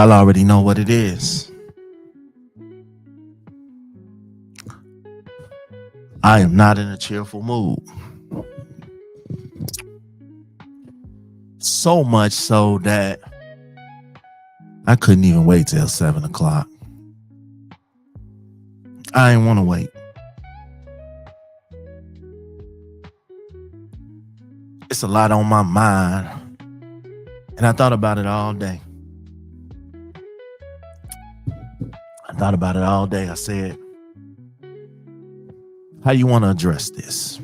Y'all already know what it is. I am not in a cheerful mood. So much so that I couldn't even wait till 7 o'clock. I didn't want to wait. It's a lot on my mind. And I thought about it all day. I said, how you want to address this?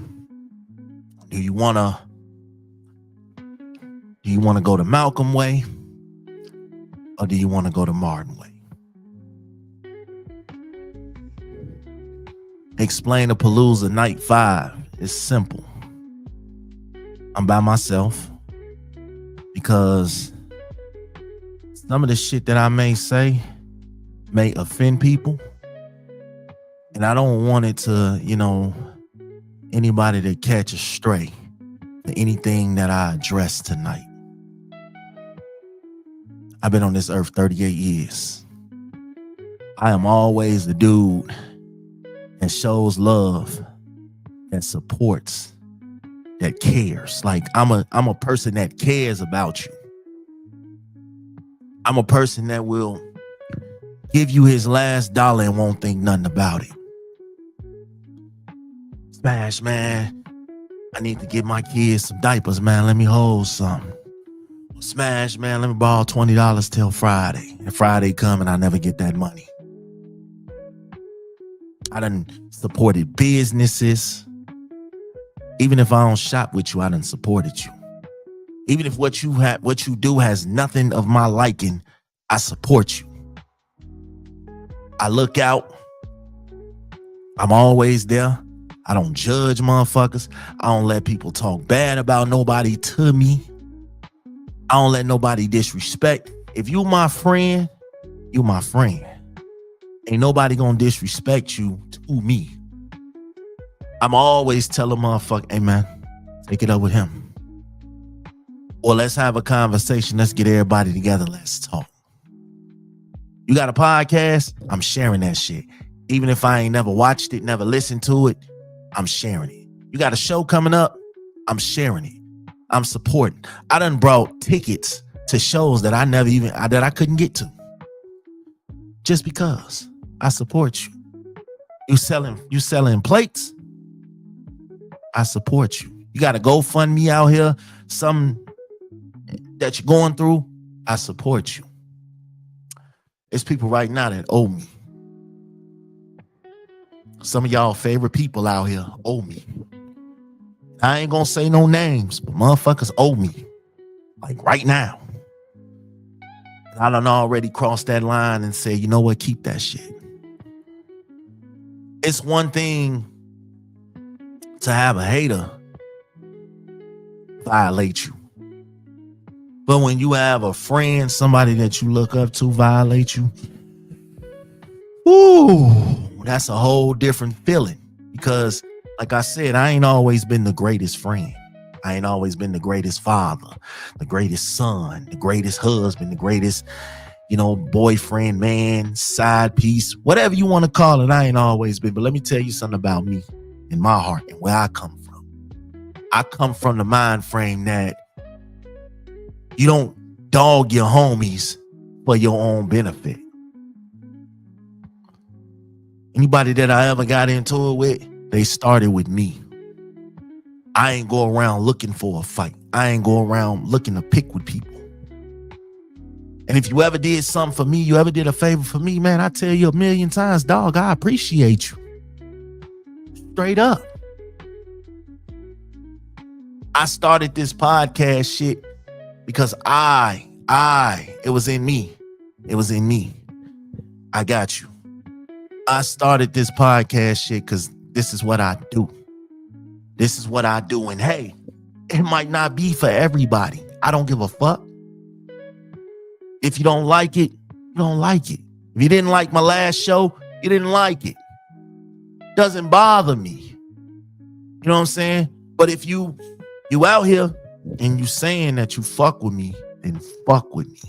Do you want to go the Malcolm way? Or do you want to go the Martin way? Explain the Palooza Night 5. It's simple. I'm by myself because some of the shit that I may say may offend people. And I don't want it to, anybody to catch a stray for anything that I address tonight. I've been on this earth 38 years. I am always the dude that shows love, that supports, that cares. Like I'm a person that cares about you. I'm a person that will give you his last dollar and won't think nothing about it. Smash, man. I need to get my kids some diapers, man. Let me hold some. Smash, man. Let me borrow $20 till Friday. And Friday come and I never get that money. I done supported businesses. Even if I don't shop with you, I done supported you. Even if what you do has nothing of my liking, I support you. I look out. I'm always there. I don't judge motherfuckers. I don't let people talk bad about nobody to me. I don't let nobody disrespect. If you my friend, you my friend. Ain't nobody gonna disrespect you to me. I'm always telling motherfucker, hey man, take it up with him. Or let's have a conversation. Let's get everybody together. Let's talk. You got a podcast? I'm sharing that shit. Even if I ain't never watched it, never listened to it, I'm sharing it. You got a show coming up? I'm sharing it. I'm supporting. I done brought tickets to shows that I couldn't get to. Just because I support you. You selling plates? I support you. You got to GoFundMe out here, something that you're going through, I support you. There's people right now that owe me. Some of y'all favorite people out here owe me. I ain't gonna say no names, but motherfuckers owe me. Like right now. I done already crossed that line and say, you know what, keep that shit. It's one thing to have a hater violate you. But when you have a friend, somebody that you look up to violate you, ooh, that's a whole different feeling. Because like I said, I ain't always been the greatest friend. I ain't always been the greatest father, the greatest son, the greatest husband, the greatest, boyfriend, man, side piece, whatever you want to call it. I ain't always been. But let me tell you something about me in my heart and where I come from. I come from the mind frame that you don't dog your homies for your own benefit. Anybody that I ever got into it with, they started with me. I ain't go around looking for a fight. I ain't go around looking to pick with people. And if you ever did something for me, you ever did a favor for me, man, I tell you 1,000,000 times, dog, I appreciate you. Straight up. I started this podcast shit because it was in me. It was in me. I got you. I started this podcast shit because this is what I do. This is what I do. And hey, it might not be for everybody. I don't give a fuck. If you don't like it, you don't like it. If you didn't like my last show, you didn't like it. Doesn't bother me. You know what I'm saying? But if you out here and you saying that you fuck with me, then fuck with me.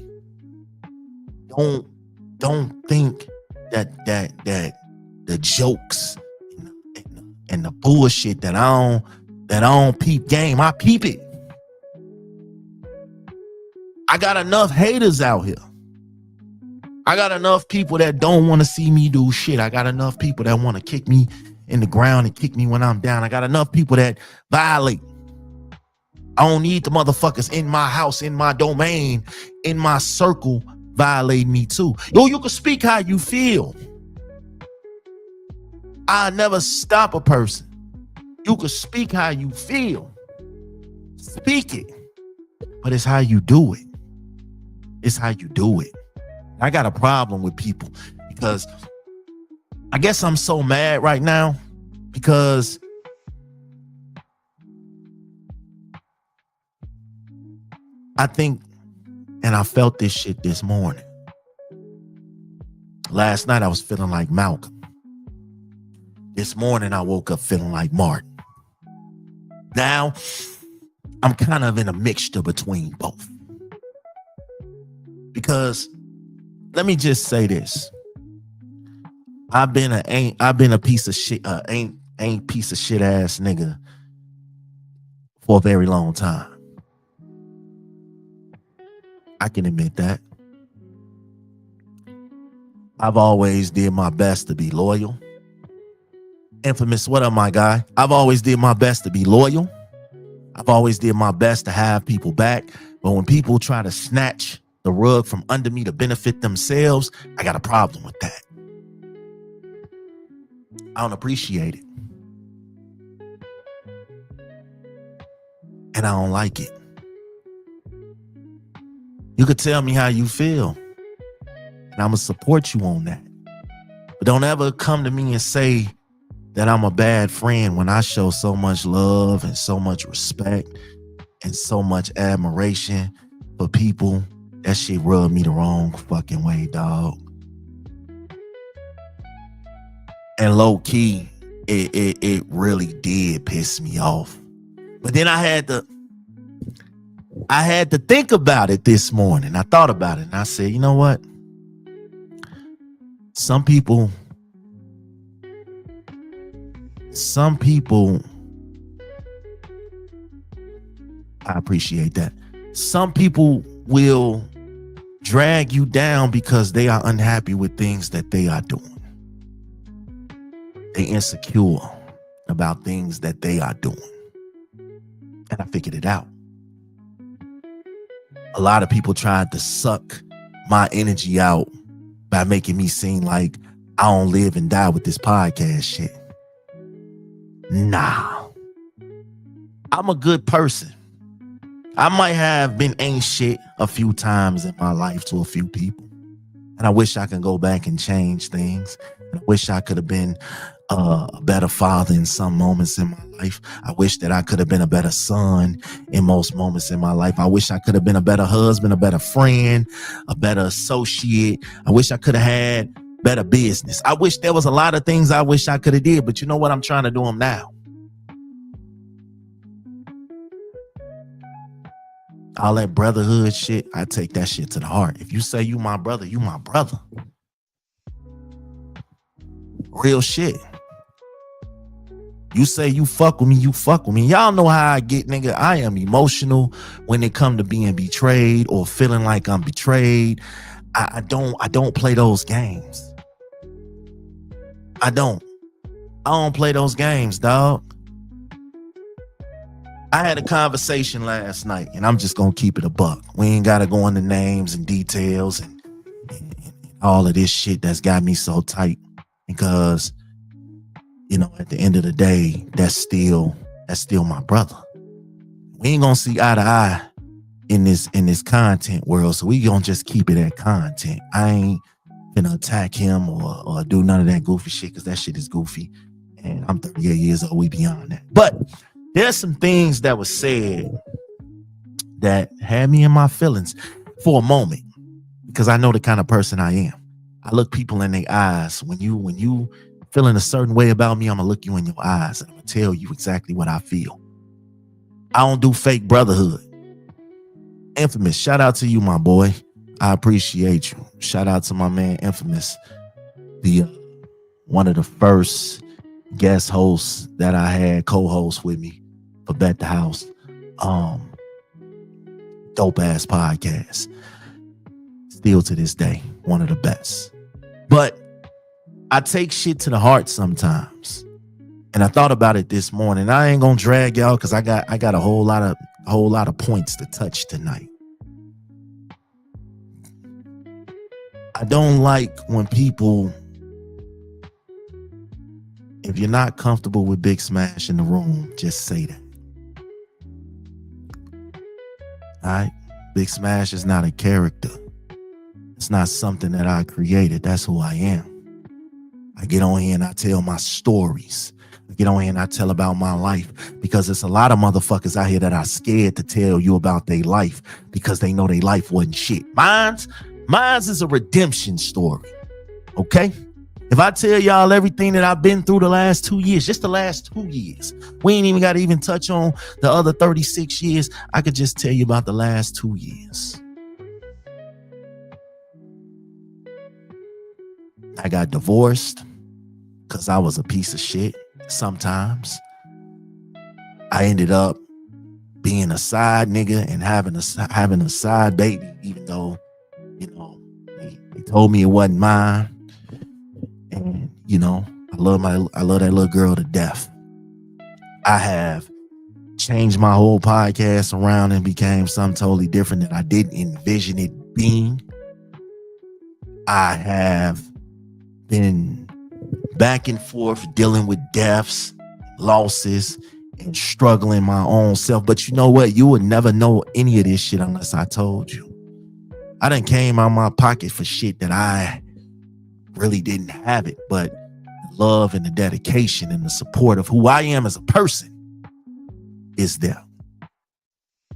Don't think that the jokes and the bullshit that I don't peep game. I peep it. I got enough haters out here. I got enough people that don't want to see me do shit. I got enough people that want to kick me in the ground and kick me when I'm down. I got enough people that violate. I don't need the motherfuckers in my house, in my domain, in my circle violate me too. Yo, you can speak how you feel. I never stop a person. You can speak how you feel. Speak it. But it's how you do it. It's how you do it. I got a problem with people because I guess I'm so mad right now because I think, and I felt this shit this morning. Last night I was feeling like Malcolm. This morning I woke up feeling like Martin. Now I'm kind of in a mixture between both. Because let me just say this. I've been a piece of shit, ain't piece of shit ass nigga for a very long time. I can admit that. I've always did my best to be loyal. Infamous, what up, my guy? I've always did my best to be loyal. I've always did my best to have people back. But when people try to snatch the rug from under me to benefit themselves, I got a problem with that. I don't appreciate it. And I don't like it. You could tell me how you feel, and I'm going to support you on that. But don't ever come to me and say that I'm a bad friend when I show so much love and so much respect and so much admiration for people. That shit rubbed me the wrong fucking way, dog. And low key, it really did piss me off. But then I had to think about it this morning. I thought about it and I said, you know what? Some people, I appreciate that. Some people will drag you down because they are unhappy with things that they are doing. They insecure about things that they are doing. And I figured it out. A lot of people tried to suck my energy out by making me seem like I don't live and die with this podcast shit. Nah. I'm a good person. I might have been ain't shit a few times in my life to a few people. And I wish I could go back and change things. I wish I could have been a better father in some moments in my life. I wish that I could have been a better son in most moments in my life. I wish I could have been a better husband, a better friend, a better associate. I wish I could have had better business. I wish there was a lot of things I wish I could have did, but you know what? I'm trying to do them now. All that brotherhood shit, I take that shit to the heart. If you say you my brother, you my brother. Real shit. You say you fuck with me, you fuck with me. Y'all know how I get, nigga. I am emotional when it come to being betrayed or feeling like I'm betrayed. I don't play those games. I don't play those games, dog. I had a conversation last night, and I'm just gonna keep it a buck. We ain't gotta go into names and details and all of this shit that's got me so tight. Because, you know, at the end of the day, that's still my brother. We ain't gonna see eye to eye in this content world, so we gonna just keep it at content. I ain't gonna attack him or do none of that goofy shit, because that shit is goofy. And I'm 38 years old, we beyond that. But there's some things that were said that had me in my feelings for a moment, because I know the kind of person I am. I look people in their eyes. When you feeling a certain way about me, I'm gonna look you in your eyes and I'm gonna tell you exactly what I feel. I don't do fake brotherhood. Infamous, shout out to you, my boy. I appreciate you. Shout out to my man Infamous, the one of the first guest hosts that I had co-host with me for Bet the House. Dope ass podcast. Still to this day, one of the best. But I take shit to the heart sometimes. And I thought about it this morning. I ain't gonna drag y'all because I got a whole lot of points to touch tonight. I don't like when people, if you're not comfortable with Big Smash in the room, just say that. All right? Big Smash is not a character. It's not something that I created. That's who I am. I get on here and I tell my stories. I get on here and I tell about my life because it's a lot of motherfuckers out here that are scared to tell you about their life because they know their life wasn't shit. Mine's is a redemption story. Okay? If I tell y'all everything that I've been through the last 2 years, just the last 2 years, we ain't even got to even touch on the other 36 years. I could just tell you about the last 2 years. I got divorced because I was a piece of shit sometimes. I ended up being a side nigga and having a side baby, even though, you know, they told me it wasn't mine. And, you know, I love that little girl to death. I have changed my whole podcast around and became something totally different that I didn't envision it being. I have been back and forth dealing with deaths, losses, and struggling my own self. But you know what? You would never know any of this shit unless I told you. I done came out of my pocket for shit that I really didn't have it, but the love and the dedication and the support of who I am as a person is there.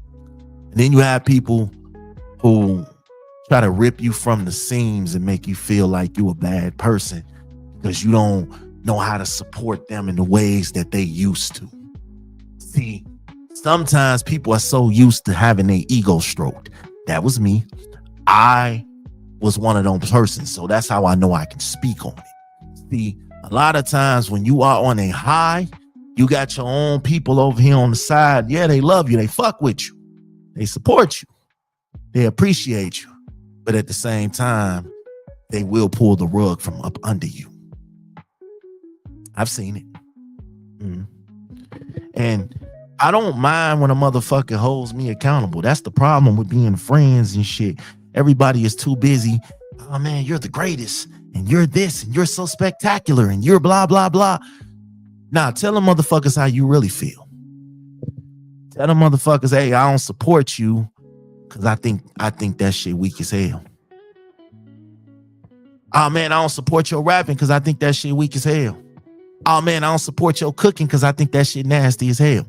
And then you have people who try to rip you from the seams and make you feel like you a bad person because you don't know how to support them in the ways that they used to. See, sometimes people are so used to having their ego stroked. That was me. I was one of those persons, so that's how I know I can speak on it. See, a lot of times when you are on a high, you got your own people over here on the side. Yeah, they love you. They fuck with you. They support you. They appreciate you. But at the same time, they will pull the rug from up under you. I've seen it. And I don't mind when a motherfucker holds me accountable. That's the problem with being friends and shit. Everybody is too busy. Oh man, you're the greatest. And you're this. And you're so spectacular. And you're blah, blah, blah. Nah, tell them motherfuckers how you really feel. Tell them motherfuckers, hey, I don't support you because I think that shit weak as hell. Oh man, I don't support your rapping because I think that shit weak as hell. Oh man, I don't support your cooking because I think that shit nasty as hell.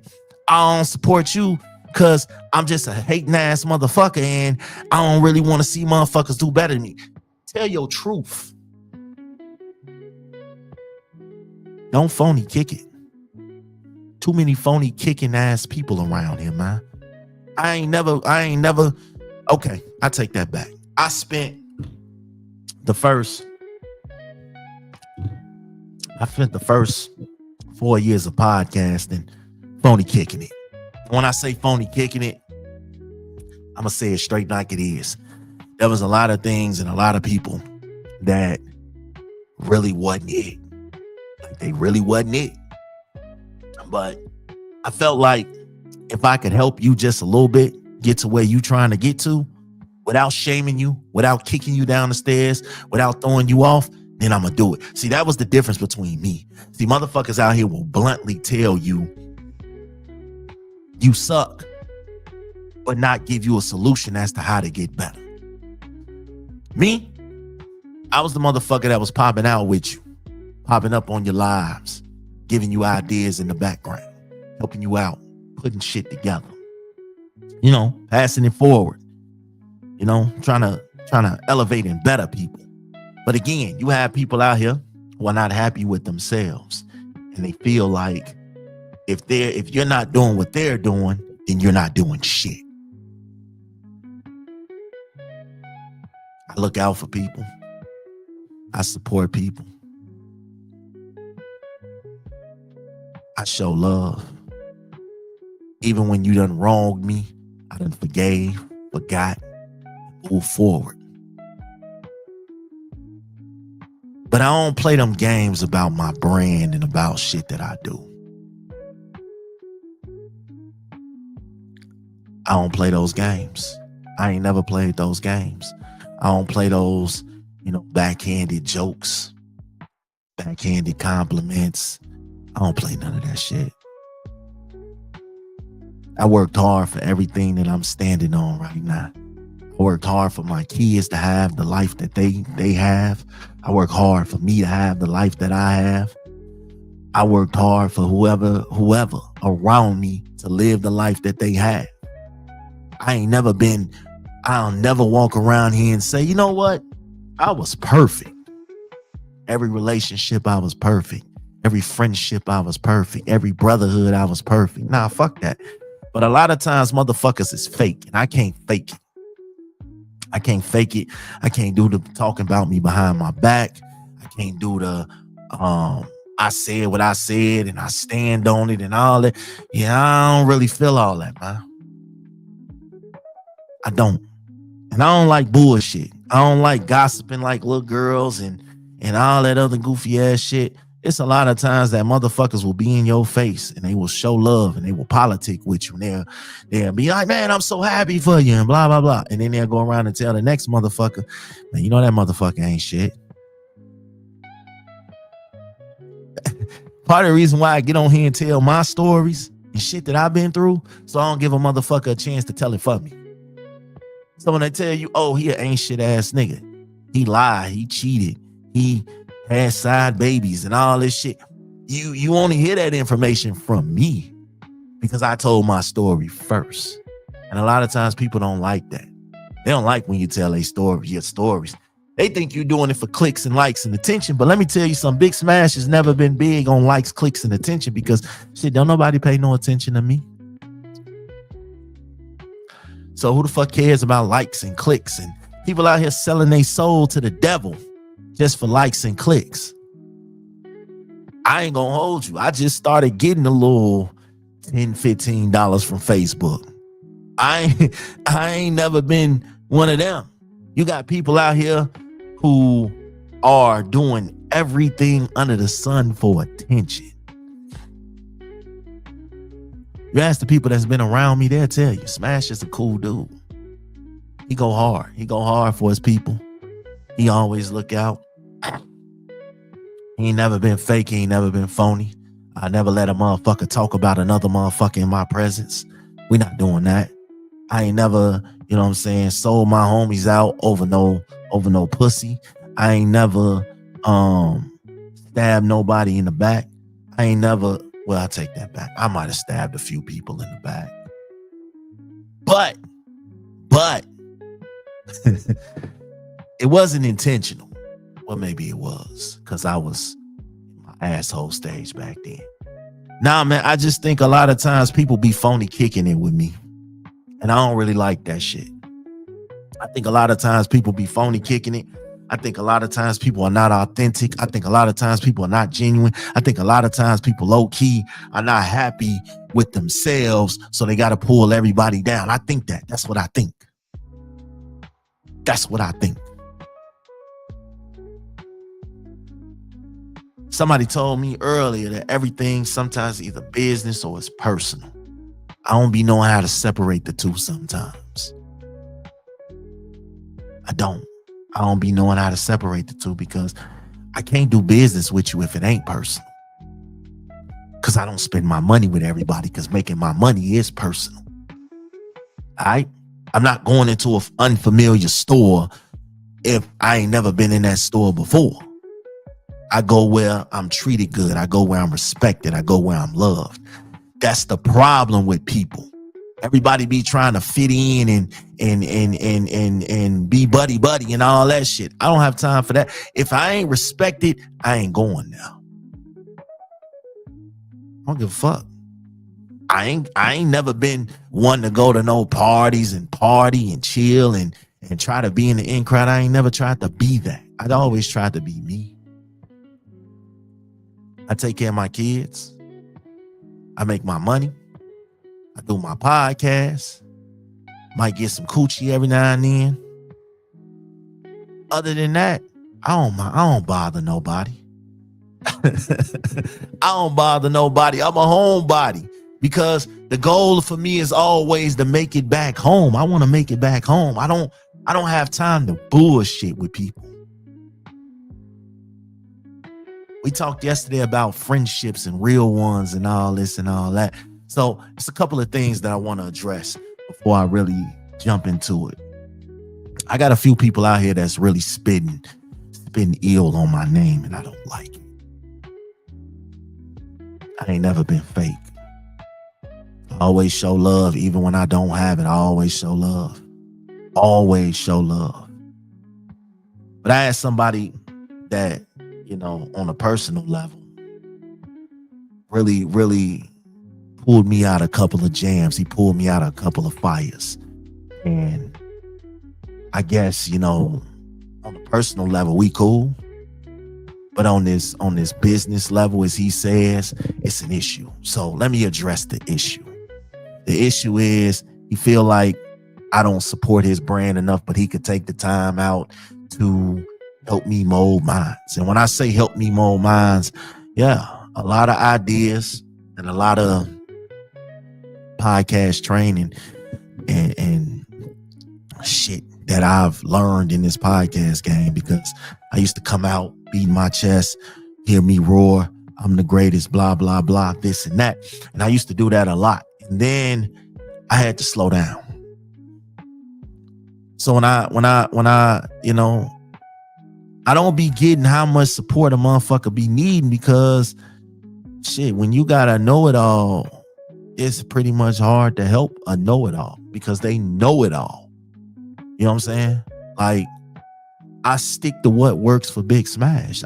I don't support you because I'm just a hating ass motherfucker and I don't really want to see motherfuckers do better than me. Tell your truth. Don't phony kick it. Too many phony kicking ass people around here, man. I ain't never, okay, I take that back. I spent the first 4 years of podcasting phony kicking it. When I say phony kicking it, I'm going to say it straight like it is. There was a lot of things and a lot of people that really wasn't it. Like they really wasn't it. But I felt like if I could help you just a little bit get to where you trying to get to without shaming you, without kicking you down the stairs, without throwing you off, then I'm going to do it. See, that was the difference between me. See, motherfuckers out here will bluntly tell you you suck, but not give you a solution as to how to get better. Me, I was the motherfucker that was popping out with you, popping up on your lives, giving you ideas in the background, helping you out, putting shit together, you know, passing it forward, you know, trying to elevate and better people. But again, you have people out here who are not happy with themselves and they feel like if you're not doing what they're doing, then you're not doing shit. I look out for people. I support people. I show love. Even when you done wronged me, I done forgave, forgot, moved forward. But I don't play them games about my brand and about shit that I do. I don't play those games. I ain't never played those games. I don't play those, backhanded jokes, backhanded compliments. I don't play none of that shit. I worked hard for everything that I'm standing on right now. I worked hard for my kids to have the life that they have. I work hard for me to have the life that I have. I worked hard for whoever around me to live the life that they have. I'll never walk around here and say, you know what? I was perfect. Every relationship I was perfect. Every friendship I was perfect. Every brotherhood I was perfect. Nah, fuck that. But a lot of times motherfuckers is fake, and I can't fake it. I can't fake it. I can't do the talking about me behind my back. I can't do the I said what I said and I stand on it and all that. Yeah, I don't really feel all that, man. I don't. And I don't like bullshit. I don't like gossiping like little girls and all that other goofy ass shit. It's a lot of times that motherfuckers will be in your face and they will show love and they will politic with you. And they'll be like, man, I'm so happy for you and blah, blah, blah. And then they'll go around and tell the next motherfucker, man, you know that motherfucker ain't shit. Part of the reason why I get on here and tell my stories and shit that I've been through, so I don't give a motherfucker a chance to tell it for me. So when they tell you, oh, he an ain't shit ass nigga, he lied, he cheated, he had side babies and all this shit, you only hear that information from me because I told my story first. And a lot of times people don't like that. They don't like when you tell your stories. They think you're doing it for clicks and likes and attention. But let me tell you something, Big Smash has never been big on likes, clicks, and attention because shit, don't nobody pay no attention to me. So who the fuck cares about likes and clicks and people out here selling their soul to the devil just for likes and clicks? I ain't gonna hold you. I just started getting a little $10, $15 from Facebook. I ain't never been one of them. You got people out here who are doing everything under the sun for attention. You ask the people that's been around me, they'll tell you, Smash is a cool dude. He go hard. He go hard for his people. He always look out. He ain't never been fake. He ain't never been phony. I never let a motherfucker talk about another motherfucker in my presence. We not doing that. I ain't never, sold my homies out over no pussy. I ain't never stabbed nobody in the back. I ain't never, well, I take that back. I might have stabbed a few people in the back. But it wasn't intentional. Well, maybe it was because I was in my asshole stage back then. Nah, man, I just think a lot of times people be phony kicking it with me. And I don't really like that shit. I think a lot of times people be phony kicking it. I think a lot of times people are not authentic. I think a lot of times people are not genuine. I think a lot of times people low key are not happy with themselves. So they got to pull everybody down. I think that. That's what I think. That's what I think. Somebody told me earlier that everything sometimes is either business or it's personal. I don't be knowing how to separate the two sometimes. I don't be knowing how to separate the two because I can't do business with you if it ain't personal. Because I don't spend my money with everybody because making my money is personal. All right? I'm not going into an unfamiliar store if I ain't never been in that store before. I go where I'm treated good. I go where I'm respected. I go where I'm loved. That's the problem with people. Everybody be trying to fit in and be buddy and all that shit. I don't have time for that. If I ain't respected, I ain't going now. I don't give a fuck. I ain't never been one to go to no parties and party and chill and and try to be in the in crowd. I ain't never tried to be that. I'd always tried to be me. I take care of my kids. I make my money. I do my podcast. Might get some coochie every now and then. Other than that, I don't bother nobody. I don't bother nobody. I'm a homebody because the goal for me is always to make it back home. I want to make it back home. I don't have time to bullshit with people. We talked yesterday about friendships and real ones and all this and all that. So it's a couple of things that I want to address before I really jump into it. I got a few people out here that's really spitting ill on my name, and I don't like it. I ain't never been fake. I always show love, even when I don't have it. I always show love. Always show love. But I had somebody that, on a personal level, really, really pulled me out a couple of jams. He pulled me out a couple of fires. And I guess, on a personal level, we cool. But on this business level, as he says, it's an issue. So let me address the issue. The issue is he feel like I don't support his brand enough, but he could take the time out to help me mold minds. And when I say help me mold minds, yeah, a lot of ideas and a lot of podcast training and shit that I've learned in this podcast game, because I used to come out, beat my chest, hear me roar, I'm the greatest, blah, blah, blah, this and that. And I used to do that a lot. And then I had to slow down. So when I I don't be getting how much support a motherfucker be needing, because shit, when you got a know-it-all, it's pretty much hard to help a know-it-all because they know it all. You know what I'm saying? Like, I stick to what works for Big Smash.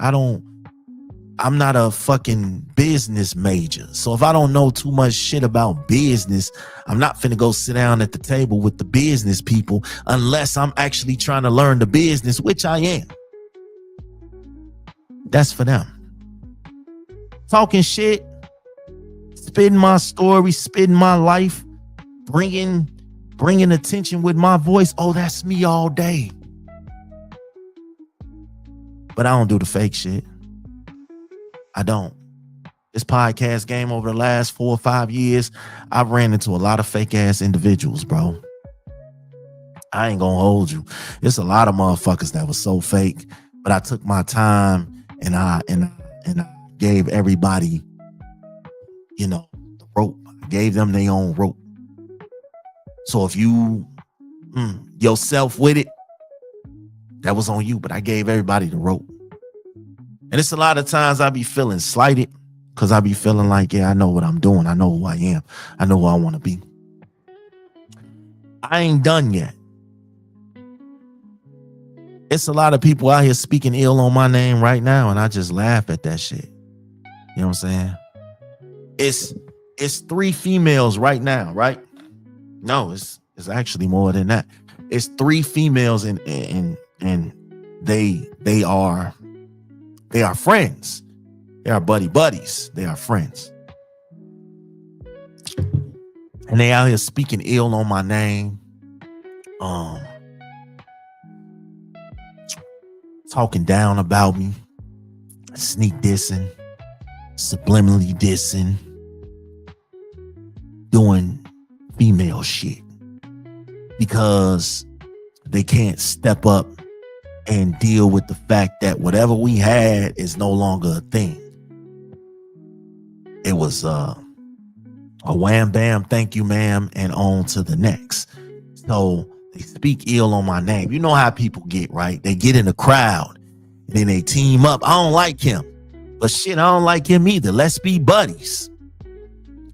I'm not a fucking business major. So if I don't know too much shit about business, I'm not finna go sit down at the table with the business people unless I'm actually trying to learn the business, which I am. That's for them. Talking shit, spitting my story, spitting my life, bringing attention with my voice. Oh, that's me all day. But I don't do the fake shit. I don't. This podcast game over the last 4 or 5 years, I've ran into a lot of fake ass individuals, bro. I ain't gonna hold you. There's a lot of motherfuckers that was so fake, but I took my time and I gave everybody, the rope. I gave them their own rope. So if you yourself with it, that was on you, but I gave everybody the rope. And it's a lot of times I be feeling slighted because I be feeling like, yeah, I know what I'm doing. I know who I am. I know who I want to be. I ain't done yet. It's a lot of people out here speaking ill on my name right now, and I just laugh at that shit. You know what I'm saying? It's 3 females right now, right? No, it's actually more than that. It's 3 females and they are friends. They are buddies. They are friends. And they out here speaking ill on my name. Talking down about me. Sneak dissing. Subliminally dissing. Doing female shit. Because they can't step up and deal with the fact that whatever we had is no longer a thing. It was a wham bam, thank you ma'am, and on to the next. So they speak ill on my name. You know how people get, right? They get in a crowd and then they team up. I don't like him, but shit, I don't like him either. Let's be buddies.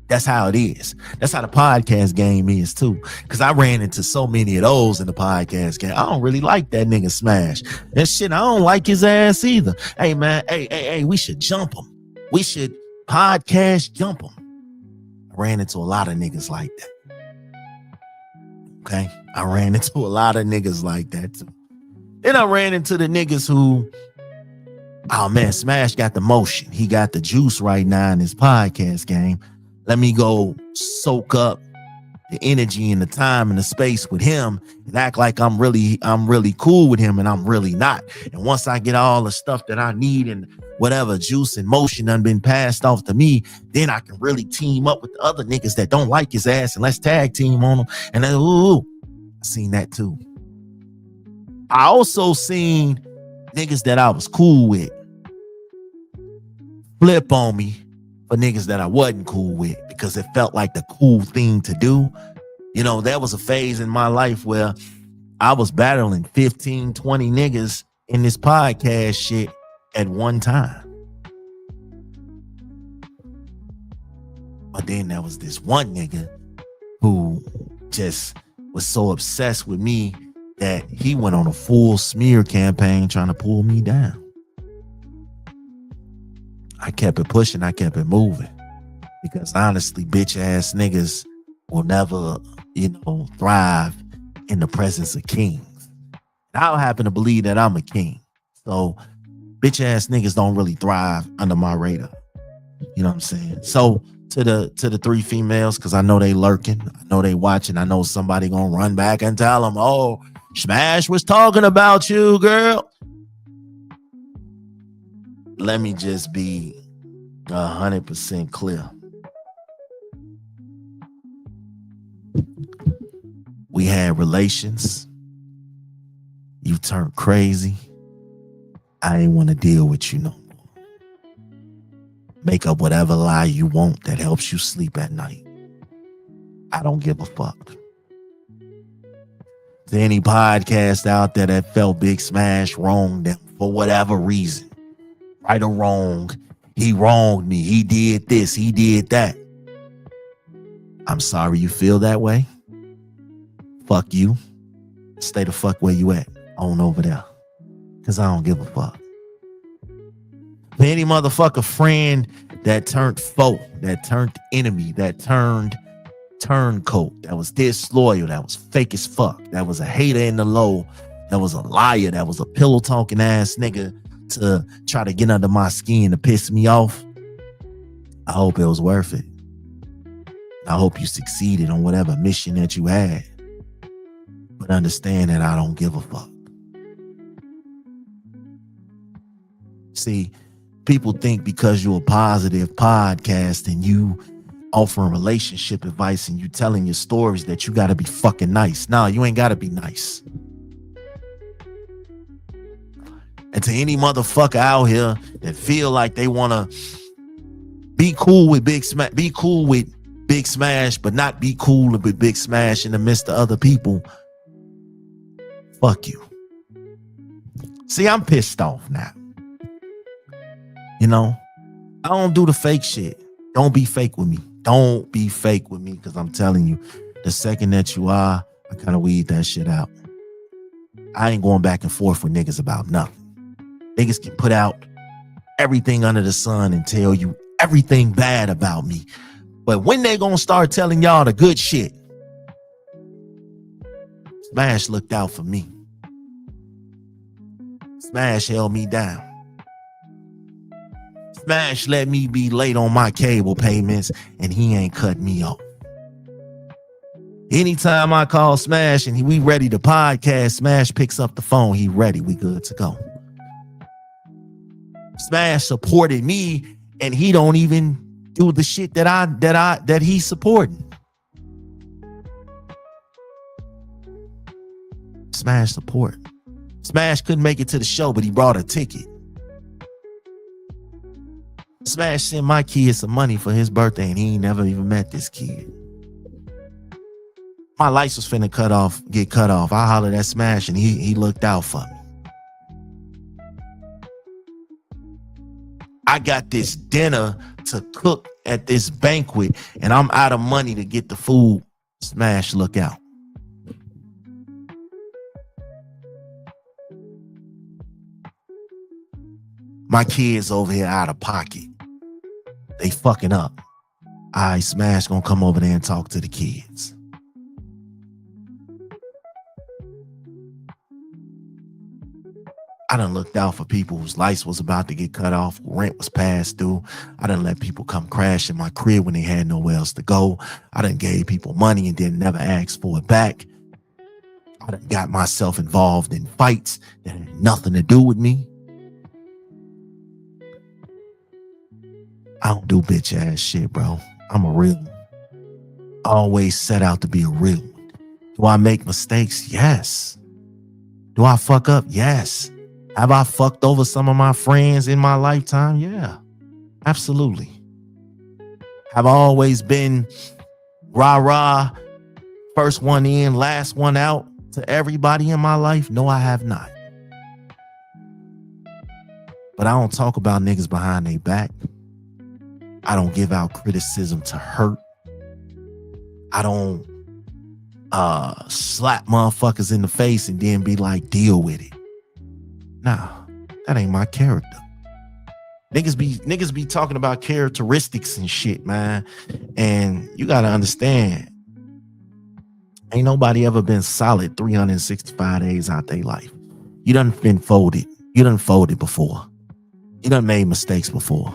That's how it is. That's how the podcast game is too. Because I ran into so many of those in the podcast game. I don't really like that nigga Smash. That shit, I don't like his ass either. Hey, man, hey, we should jump him. We should podcast jump him. I ran into a lot of niggas like that. Okay. I ran into a lot of niggas like that too. Then I ran into the niggas who, oh man, Smash got the motion. He got the juice right now in his podcast game. Let me go soak up the energy and the time and the space with him and act like I'm really cool with him, and I'm really not. And once I get all the stuff that I need and whatever juice and motion done been passed off to me, then I can really team up with the other niggas that don't like his ass, and let's tag team on him. And then, I seen that too. I also seen niggas that I was cool with flip on me for niggas that I wasn't cool with, because it felt like the cool thing to do. You know, there was a phase in my life where I was battling 15, 20 niggas in this podcast shit at one time. But then there was this one nigga who just was so obsessed with me that he went on a full smear campaign trying to pull me down. I kept it pushing, I kept it moving. Because honestly, bitch ass niggas will never, thrive in the presence of kings. And I happen to believe that I'm a king. So bitch ass niggas don't really thrive under my radar. You know what I'm saying? So to the three females, because I know they lurking, I know they watching, I know somebody gonna run back and tell them, oh, Smash was talking about you, girl. Let me just be 100% clear. We had relations. You turned crazy. I ain't want to deal with you no more. Make up whatever lie you want that helps you sleep at night. I don't give a fuck. To any podcast out there that felt Big Smash wronged them for whatever reason, right or wrong, he wronged me, he did this, he did that. I'm sorry you feel that way. Fuck you. Stay the fuck where you at, on over there. Because I don't give a fuck. For any motherfucker friend that turned foe, that turned enemy, that turned turncoat, that was disloyal, that was fake as fuck, that was a hater in the low, that was a liar, that was a pillow talking ass nigga to try to get under my skin to piss me off, I hope it was worth it. I hope you succeeded on whatever mission that you had. But understand that I don't give a fuck. See, people think because you're a positive podcast and you offering relationship advice and you telling your stories that you gotta be fucking nice. Nah, you ain't gotta be nice. And to any motherfucker out here that feel like they wanna be cool with Big Smash, but not be cool with Big Smash in the midst of other people, fuck you. See, I'm pissed off now. I don't do the fake shit. Don't be fake with me. Don't be fake with me, because I'm telling you, the second that you are, I kind of weed that shit out. I ain't going back and forth with niggas about nothing. Niggas can put out everything under the sun and tell you everything bad about me. But when they gonna start telling y'all the good shit, Smash looked out for me. Smash held me down. Smash let me be late on my cable payments and he ain't cut me off. Anytime I call Smash and we ready to podcast, Smash picks up the phone. He ready. We good to go. Smash supported me and he don't even do the shit that he's supporting. Smash support. Smash couldn't make it to the show, but he brought a ticket. Smash sent my kid some money for his birthday and he ain't never even met this kid. My lights was finna get cut off. I hollered at Smash and he looked out for me. I got this dinner to cook at this banquet and I'm out of money to get the food. Smash, look out. My kids over here out of pocket. They fucking up. All right, Smash gonna come over there and talk to the kids. I done looked out for people whose lights was about to get cut off, rent was passed due. I done let people come crash in my crib when they had nowhere else to go. I done gave people money and then never asked for it back. I done got myself involved in fights that had nothing to do with me. I don't do bitch ass shit, bro. I'm a real one. I always set out to be a real one. Do I make mistakes? Yes. Do I fuck up? Yes. Have I fucked over some of my friends in my lifetime? Yeah, absolutely. Have I always been rah-rah, first one in, last one out to everybody in my life? No, I have not. But I don't talk about niggas behind their back. I don't give out criticism to hurt. I don't slap motherfuckers in the face and then be like, deal with it. Nah, that ain't my character. Niggas be talking about characteristics and shit, man. And you gotta understand, ain't nobody ever been solid 365 days out their life. You done been folded. You done folded before. You done made mistakes before.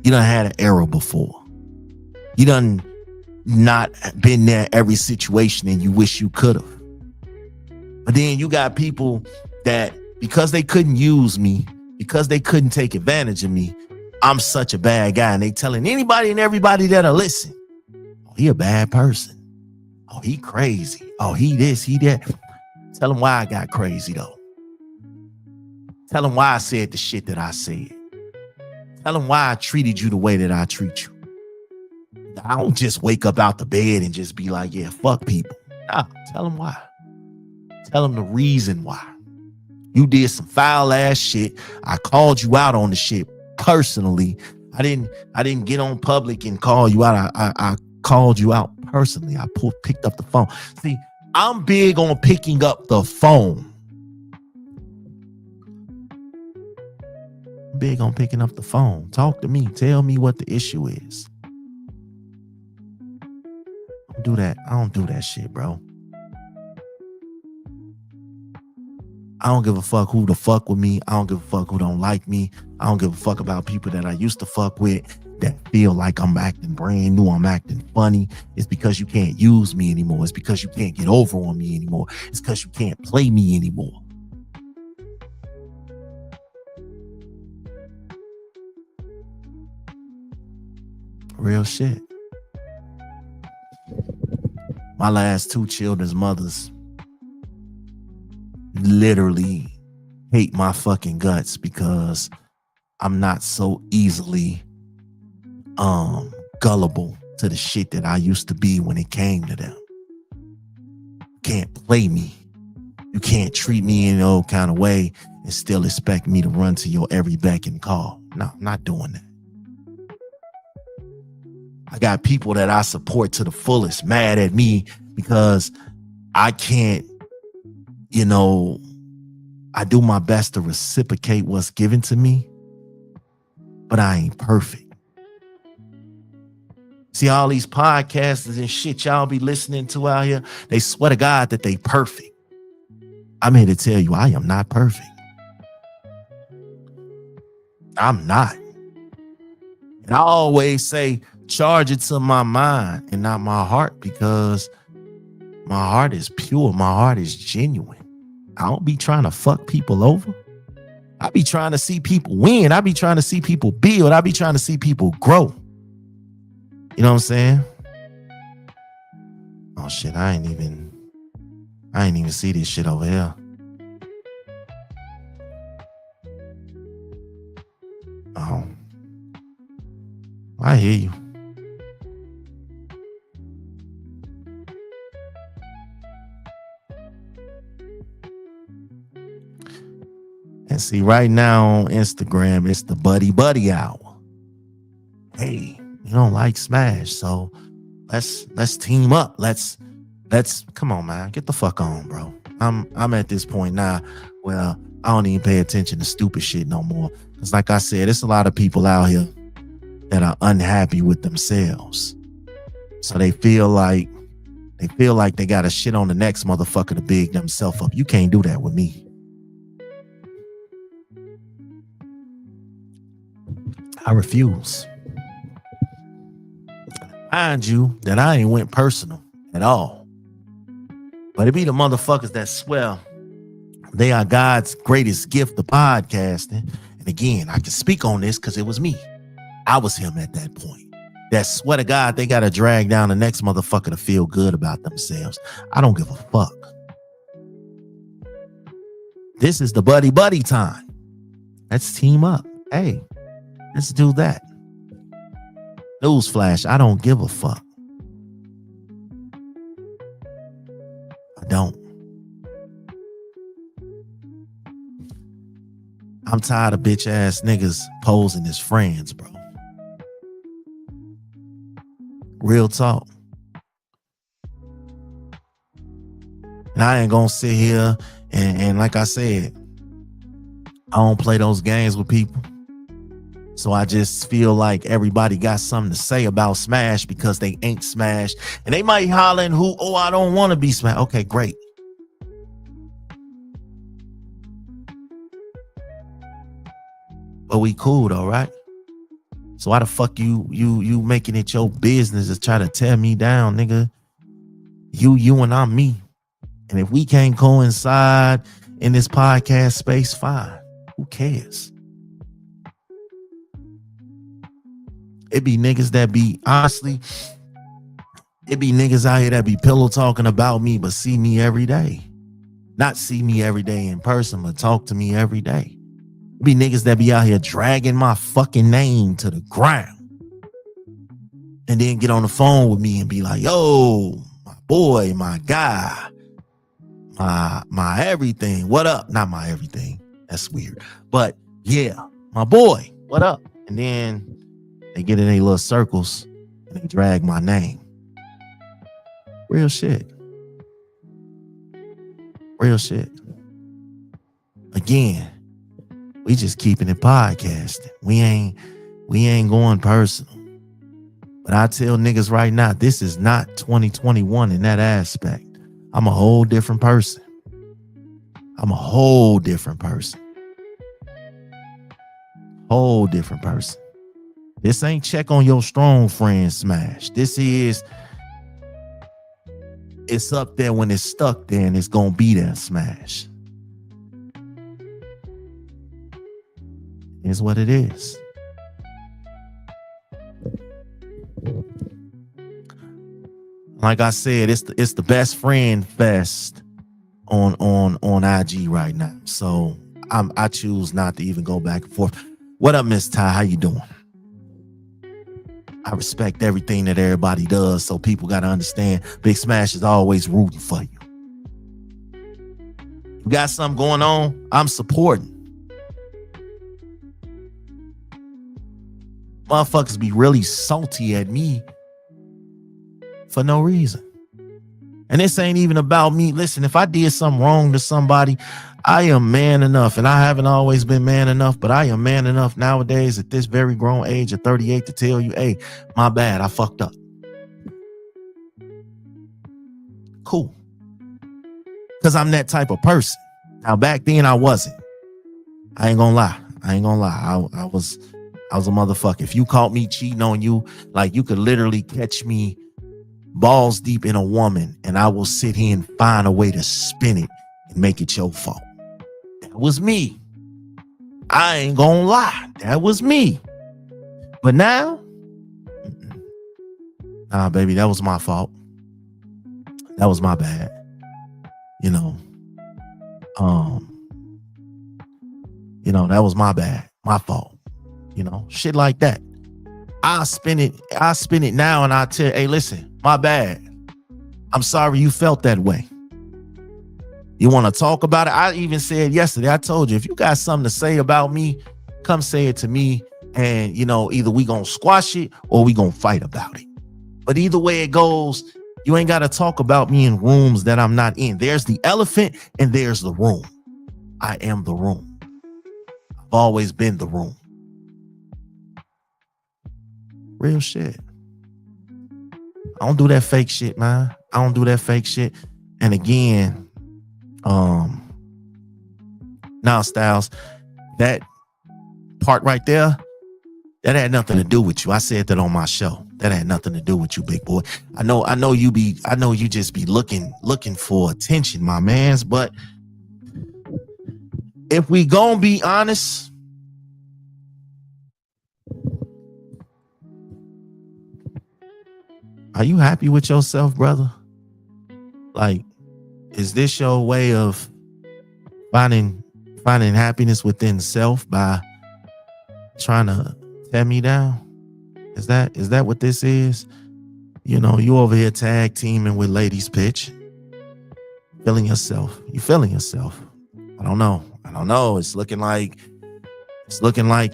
You done had an error before. You done not been there every situation and you wish you could have. But then you got people that, because they couldn't use me, because they couldn't take advantage of me, I'm such a bad guy. And they telling anybody and everybody that'll listen, oh, he a bad person. Oh, he crazy. Oh, he this, he that. Tell them why I got crazy, though. Tell them why I said the shit that I said. Tell them why I treated you the way that I treat you. I don't just wake up out the bed and just be like, yeah, fuck people. Nah, tell them why. Tell them the reason why. You did some foul ass shit. I called you out on the shit personally. I didn't get on public and call you out. I called you out personally. I picked up the phone. See, I'm big on picking up the phone. Big on picking up the phone. Talk to me. Tell me what the issue is. Do that. I don't do that shit, bro. I don't give a fuck who the fuck with me. I don't give a fuck who don't like me. I don't give a fuck about people that I used to fuck with that feel like I'm acting brand new, I'm acting funny. It's because you can't use me anymore. It's because you can't get over on me anymore. It's because you can't play me anymore. Real shit. My last two children's mothers literally hate my fucking guts because I'm not so easily gullible to the shit that I used to be when it came to them. You can't play me. You can't treat me in no kind of way and still expect me to run to your every beck and call. No, I'm not doing that. I got people that I support to the fullest mad at me because I can't, I do my best to reciprocate what's given to me, but I ain't perfect. See, all these podcasters and shit y'all be listening to out here, they swear to God that they perfect. I'm here to tell you, I am not perfect. I'm not. And I always say, charge it to my mind and not my heart, because my heart is pure. My heart is genuine. I don't be trying to fuck people over. I be trying to see people win. I be trying to see people build. I be trying to see people grow. You know what I'm saying? Oh shit, I ain't even see this shit over here. Oh, I hear you. And see, right now on Instagram, it's the buddy hour. Hey, you don't like Smash, so let's team up. Let's come on, man. Get the fuck on, bro. I'm at this point now where I don't even pay attention to stupid shit no more. Because like I said, there's a lot of people out here that are unhappy with themselves. So they feel like they got to shit on the next motherfucker to big themselves up. You can't do that with me. I refuse. Mind you that I ain't went personal at all. But it be the motherfuckers that swear they are God's greatest gift to podcasting. And again, I can speak on this because it was me. I was him at that point. That swear to God, they got to drag down the next motherfucker to feel good about themselves. I don't give a fuck. This is the buddy time. Let's team up. Hey, let's do that. Newsflash, I don't give a fuck. I don't. I'm tired of bitch ass niggas posing as friends, bro. Real talk. And I ain't gonna sit here and like I said, I don't play those games with people. So I just feel like everybody got something to say about Smash because they ain't Smash. And they might holler and I don't want to be Smash. Okay, great. But we cool though, right? So why the fuck you making it your business to try to tear me down, nigga? You and I'm me. And if we can't coincide in this podcast space, fine. Who cares? It be niggas that be, honestly, it be niggas out here that be pillow talking about me, but see me every day. Not see me every day in person, but talk to me every day. It be niggas that be out here dragging my fucking name to the ground. And then get on the phone with me and be like, yo, my boy, my guy, my everything. What up? Not my everything. That's weird. But yeah, my boy, what up? And then they get in their little circles and they drag my name. Real shit. Real shit. Again, we just keeping it podcasting. We ain't going personal. But I tell niggas right now, this is not 2021 in that aspect. I'm a whole different person. I'm a whole different person. Whole different person. This ain't check on your strong friend Smash. This is, it's up there when it's stuck there and it's gonna be there Smash. Is what it is. Like I said, it's the best friend fest on IG right now. So I choose not to even go back and forth. What up, Miss Ty? How you doing? I respect everything that everybody does, so people got to understand Big Smash is always rooting for you. You got something going on, I'm supporting. Motherfuckers be really salty at me for no reason. And this ain't even about me. Listen, if I did something wrong to somebody, I am man enough, and I haven't always been man enough, but I am man enough nowadays at this very grown age of 38 to tell you, hey, my bad, I fucked up. Cool. Because I'm that type of person. Now, back then I wasn't. I ain't gonna lie. I was a motherfucker. If you caught me cheating on you, like you could literally catch me balls deep in a woman and I will sit here and find a way to spin it and make it your fault. That was me. I ain't gonna lie. That was me. But now, nah, baby, that was my fault. That was my bad. That was my bad. My fault. Shit like that. I spin it now and I tell, hey, listen, my bad. I'm sorry you felt that way. You want to talk about it? I even said yesterday, I told you, if you got something to say about me, come say it to me. And, either we gonna squash it or we gonna fight about it. But either way it goes, you ain't got to talk about me in rooms that I'm not in. There's the elephant and there's the room. I am the room. I've always been the room. Real shit. I don't do that fake shit, man. I don't do that fake shit. And again, now Styles, that part right there, That had nothing to do with you. I said that on my show. That had nothing to do with you, big boy. I know you just be looking for attention, my mans. But if we gonna be honest, are you happy with yourself, brother? Like, is this your way of finding happiness within self by trying to tear me down? Is that what this is? You know, you over here tag teaming with Ladies Pitch. Feeling yourself. You feeling yourself. I don't know. It's looking like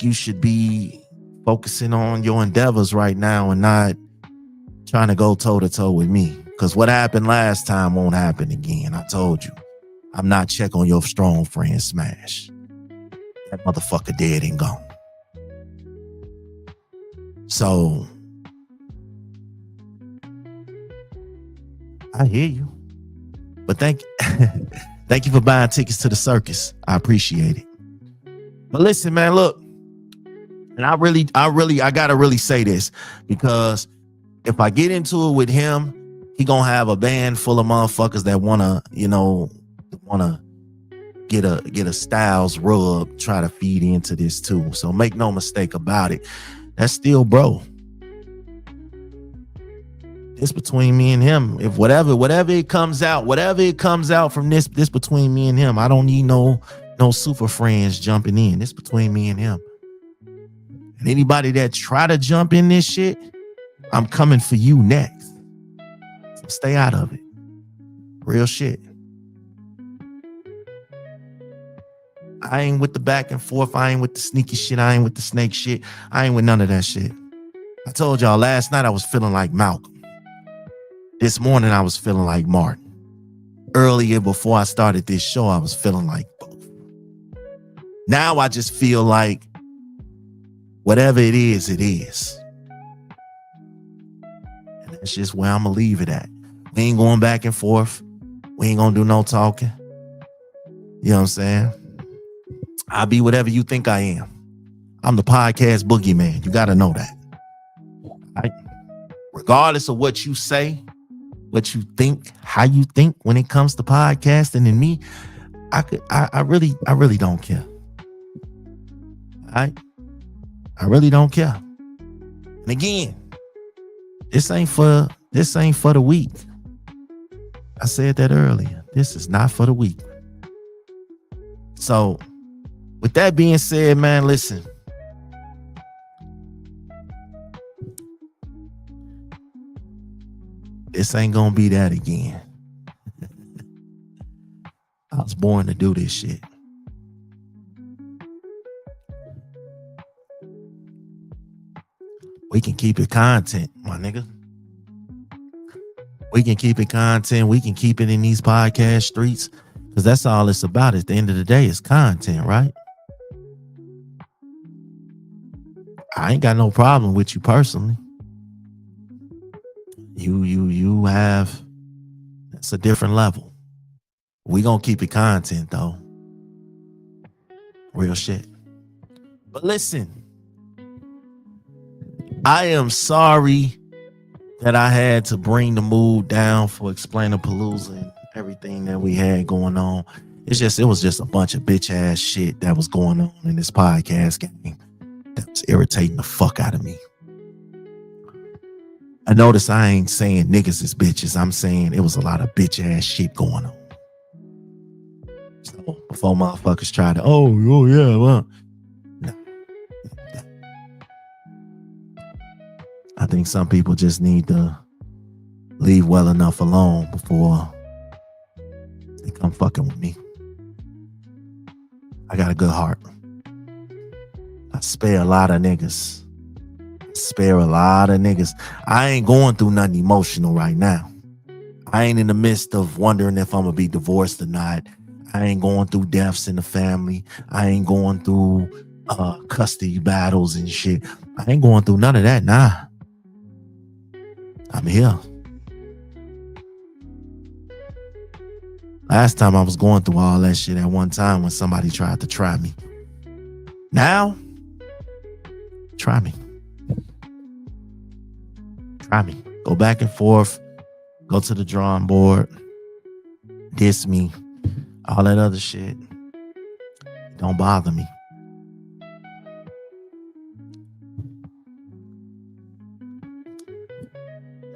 you should be focusing on your endeavors right now and not trying to go toe to toe with me. Because what happened last time won't happen again. I told you. I'm not checking on your strong friend Smash. That motherfucker dead and gone. So I hear you. But thank you for buying tickets to the circus. I appreciate it. But listen, man, look. And I gotta really say this, because if I get into it with him, he gonna have a band full of motherfuckers that wanna get a Styles rub, try to feed into this too. So make no mistake about it. That's still bro. It's between me and him. If whatever it comes out from this between me and him. I don't need no super friends jumping in. It's between me and him. And anybody that try to jump in this shit, I'm coming for you next. So stay out of it. Real shit. I ain't with the back and forth. I ain't with the sneaky shit. I ain't with the snake shit. I ain't with none of that shit. I told y'all last night I was feeling like Malcolm. This morning I was feeling like Martin. Earlier before I started this show, I was feeling like both. Now I just feel like whatever it is, it is. And that's just where I'm going to leave it at. We ain't going back and forth. We ain't going to do no talking. You know what I'm saying? I'll be whatever you think I am. I'm the podcast boogeyman. You got to know that. Right? Regardless of what you say, what you think, how you think when it comes to podcasting and me, I really don't care. Right? I really don't care. And again, this ain't for the weak. I said that earlier. This is not for the weak. So, with that being said, man, listen. This ain't gonna be that again. I was born to do this shit. We can keep it content, my nigga. We can keep it content. We can keep it in these podcast streets, because that's all it's about. At the end of the day, it's content, right? I ain't got no problem with you personally. You have, it's a different level. We gonna keep it content though. Real shit. But listen, I am sorry that I had to bring the mood down for Explain-A-Palooza and everything that we had going on. It was just a bunch of bitch ass shit that was going on in this podcast game that was irritating the fuck out of me. I notice I ain't saying niggas is bitches. I'm saying it was a lot of bitch ass shit going on. So before motherfuckers try to, oh yeah, well, no. I think some people just need to leave well enough alone before they come fucking with me. I got a good heart. I spare a lot of niggas. I ain't going through nothing emotional right now. I ain't in the midst of wondering if I'm gonna be divorced or not. I ain't going through deaths in the family. I ain't going through custody battles and shit. I ain't going through none of that. Nah. I'm here. Last time I was going through all that shit at one time when somebody tried to try me. Now, Try me. Try me. Go back and forth. Go to the drawing board. Diss me. All that other shit. Don't bother me.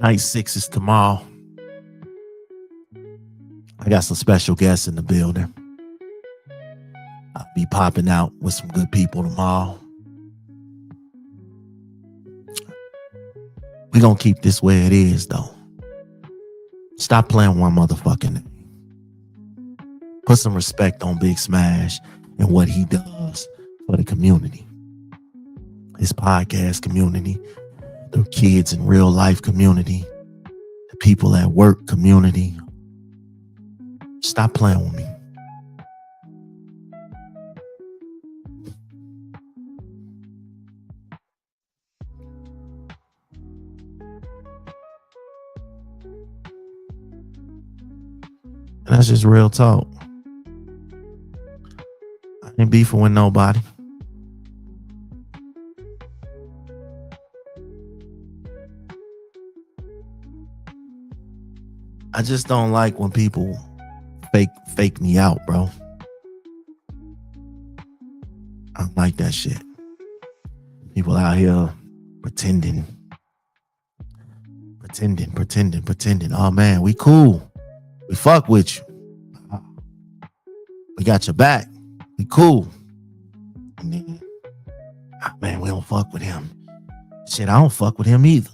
Night 6 is tomorrow. I got some special guests in the building. I'll be popping out with some good people tomorrow. We're going to keep this where it is, though. Stop playing one motherfucking name. Put some respect on Big Smash and what he does for the community. His podcast community, the kids in real life community, the people at work community. Stop playing with me. And that's just real talk. I ain't beefing with nobody. I just don't like when people fake me out, bro. I don't like that shit. People out here pretending. Oh man, we cool. We fuck with you. We got your back. We cool. And then, man, we don't fuck with him. Shit, I don't fuck with him either.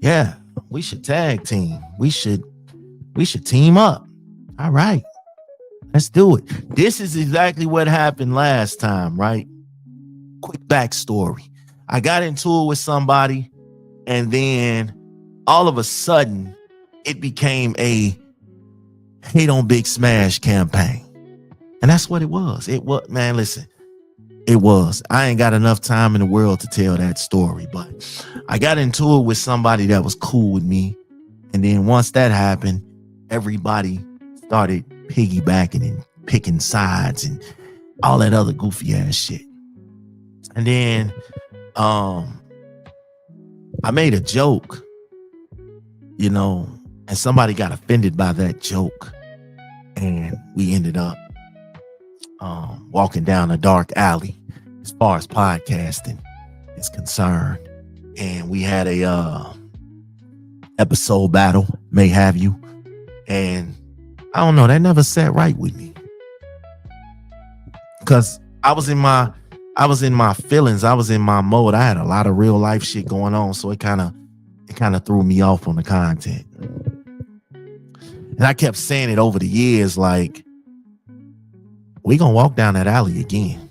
Yeah, we should tag team. We should team up. All right. Let's do it. This is exactly what happened last time, right? Quick backstory. I got into it with somebody, and then all of a sudden, it became a hate on Big Smash campaign. And that's what it was. It was, man, listen, it was. I ain't got enough time in the world to tell that story, but I got into it with somebody that was cool with me. And then once that happened, everybody started piggybacking and picking sides and all that other goofy ass shit. And then I made a joke, you know, and somebody got offended by that joke. And we ended up walking down a dark alley as far as podcasting is concerned. And we had a episode battle, may have you. And I don't know, that never sat right with me. Because I was in my feelings. I was in my mode. I had a lot of real life shit going on. So it kind of threw me off on the content. And I kept saying it over the years, like, we gonna walk down that alley again.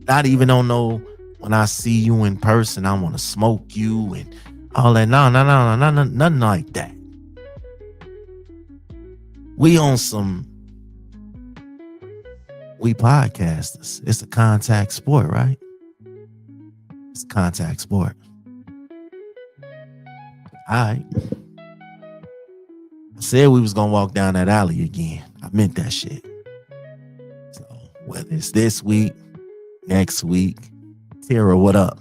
Not even on no, when I see you in person, I want to smoke you and all that. No, nothing like that. We podcasters. It's a contact sport, right? It's a contact sport. All right. I said we was gonna walk down that alley again. I meant that shit. So whether it's this week, next week, Tara, what up?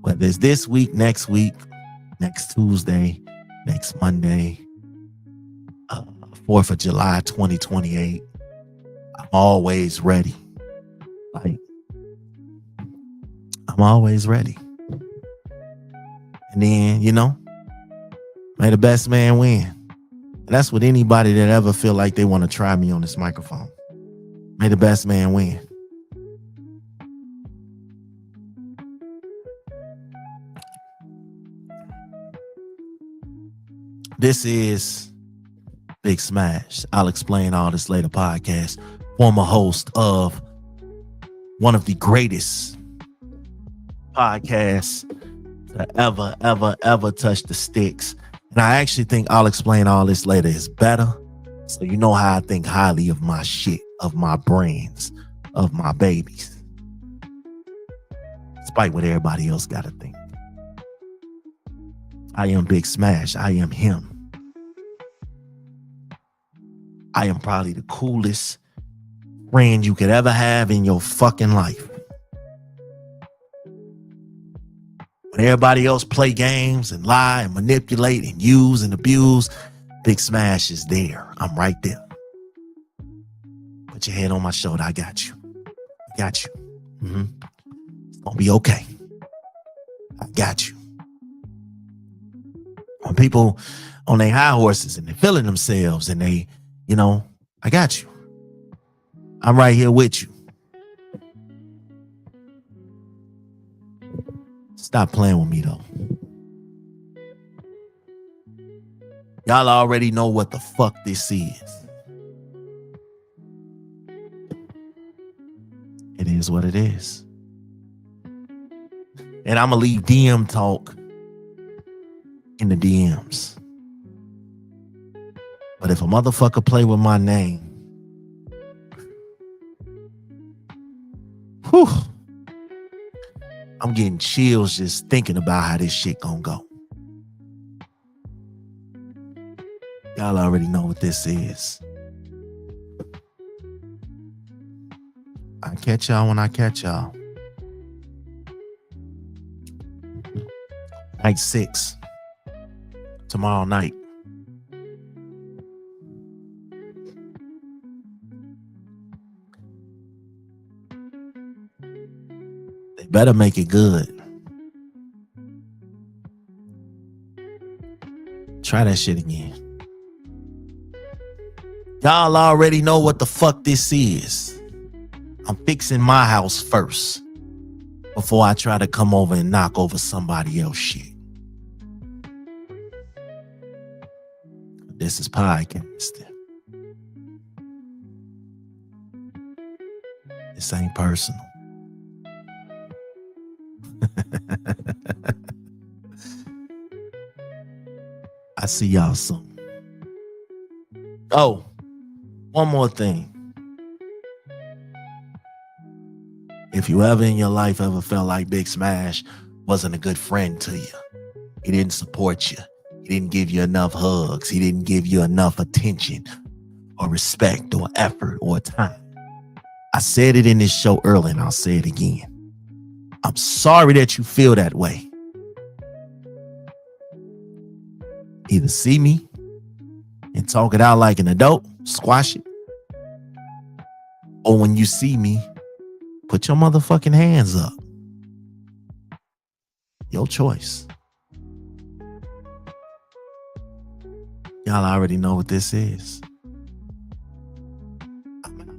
Whether it's this week, next Tuesday, next Monday, 4th of July, 2028, I'm always ready. Like, I'm always ready. And then, you know, may the best man win. And that's with anybody that ever feel like they want to try me on this microphone. May the best man win. This is Big Smash. I'll explain all this later podcast. Former host of one of the greatest podcasts to ever touch the sticks. And I actually think I'll explain all this later is better. So you know how I think highly of my shit, of my brands, of my babies. Despite what everybody else got to think. I am Big Smash. I am him. I am probably the coolest friend you could ever have in your fucking life. When everybody else play games and lie and manipulate and use and abuse, Big Smash is there. I'm right there. Put your head on my shoulder. I got you. I got you. It's gonna be okay. I got you. When people on their high horses and they're feeling themselves and they, I got you. I'm right here with you. Stop playing with me, though. Y'all already know what the fuck this is. It is what it is. And I'm going to leave DM talk in the DMs. But if a motherfucker play with my name, whew, I'm getting chills just thinking about how this shit gonna go. Y'all already know what this is. I catch y'all when I catch y'all. Night 6. Tomorrow night. They better make it good. Try that shit again. Y'all already know what the fuck this is. I'm fixing my house first before I try to come over and knock over somebody else's shit. This is podcast. This ain't personal. I see y'all soon. Oh, one more thing. If you ever in your life ever felt like Big Smash wasn't a good friend to you, he didn't support you, he didn't give you enough hugs, he didn't give you enough attention or respect or effort or time. I said it in this show earlier and I'll say it again. I'm sorry that you feel that way. Either see me and talk it out like an adult, squash it, or when you see me, put your motherfucking hands up. Your choice. Y'all already know what this is. I'm out.